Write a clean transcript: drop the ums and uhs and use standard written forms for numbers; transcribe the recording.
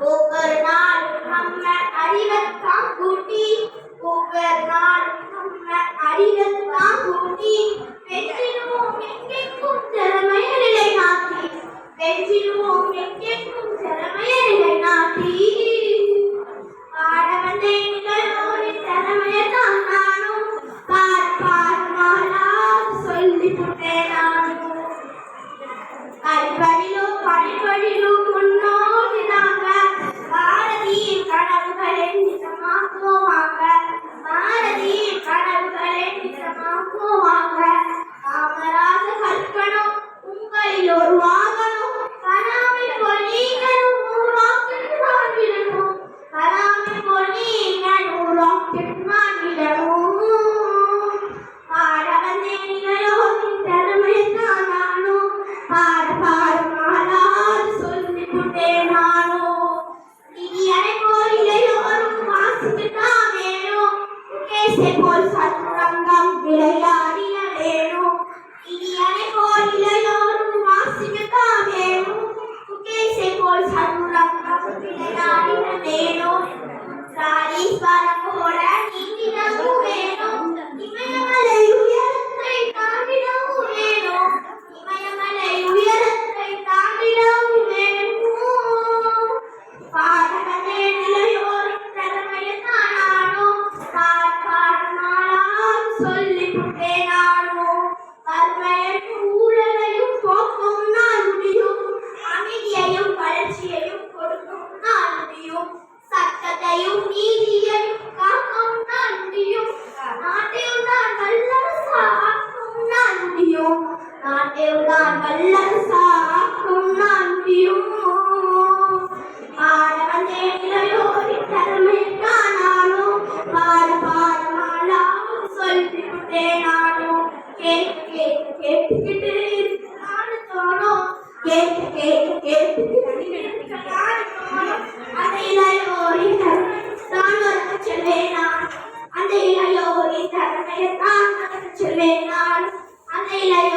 ஒவ்வொரு நாள் நம்ம அறிவத்தான் கூட்டி ஒவ்வொரு நாள் நம்ம அறிவத்தான் கூட்டி வெற்றிடுவோம் எங்கெங்கும் திறமைய நிலைநாட்டி வெற்றிடுவோம் எங்கெங்கும் திறமைய நிலைநாட்டி பாட வந்தே நிகழ்வோரின் திறமையத்தான் நானும் பாடமாலாது சொல்லி புட்டேன் நானும் கல்வழிலும் பணிவழிலும் முன்னோக்கி நாங்க பாரதியின் கனவுகளை நிஜமாக்குவாங்க பாரதியின் கனவுகளை நிஜமாக்குவாங்க காமராஜ கற்பனும் உங்களில் ஒரு வாகனம் கலாமில் பொலிகளும் ஊராக்கிட்டு நான் விடணும் கலாமில் பொலிகள் ஊராக்கிட்டு நான் விடணும் பாட வந்தே நிகழோரின் திறமையத்தான் நானும் பாட பாடமாலாது சொல்லி புட்டேன் நானும் இடியனை போல் இளையோரும் வாசிக்கத்தான் வேணும் கேசை போல் சதுரங்கம் விளையாடின வேணும் இடியனை போல் இளையோரும் வாசிக்கத்தான் வேணும் கேசை போல் சதுரங்கம் விளையாடின வேணும் ராஜீஸ்வரம் போல நீந்திடவும் வேணும் இமயமலை உயரத்தை தாண்டிடவும் வேணும் இமயமலை உயரத்தை தாண்டிடவும் வேணும் பாடகனே நிலையோரின் திறமையத்தான் நானும் பாடமாலாது சொல்லி புட்டேன் நானும் வறுமையையும் ஊழலையும் போக்கும் நான் முடியும் அமைதியையும் வளர்ச்சியையும் கொடுக்கும் நான் முடியும் சட்டத்தையும் நீதியையும் காக்கும் நான் முடியும் நாட்டையும் நான் வல்லரசாக்கும் நான் முடியும் நாட்டையும் நான் வல்லரசாக்கும் நான் முடியும் பாட வந்தே நிலையோரின் திறமையத்தான் நானும் பாடமாலாது சொல்லி புட்டேன் நானும் கேட்டுக்கிட்டு நானு தோணும் கேட்டுக்கிட்டு தோணும் அந்த இளையோரின் திறமையத்தான் உனக்கு சொல்வேன் நான் அந்த இளையோரின் திறமையத்தான் உனக்கு சொல்வேன் நான் அந்த இளையோரின்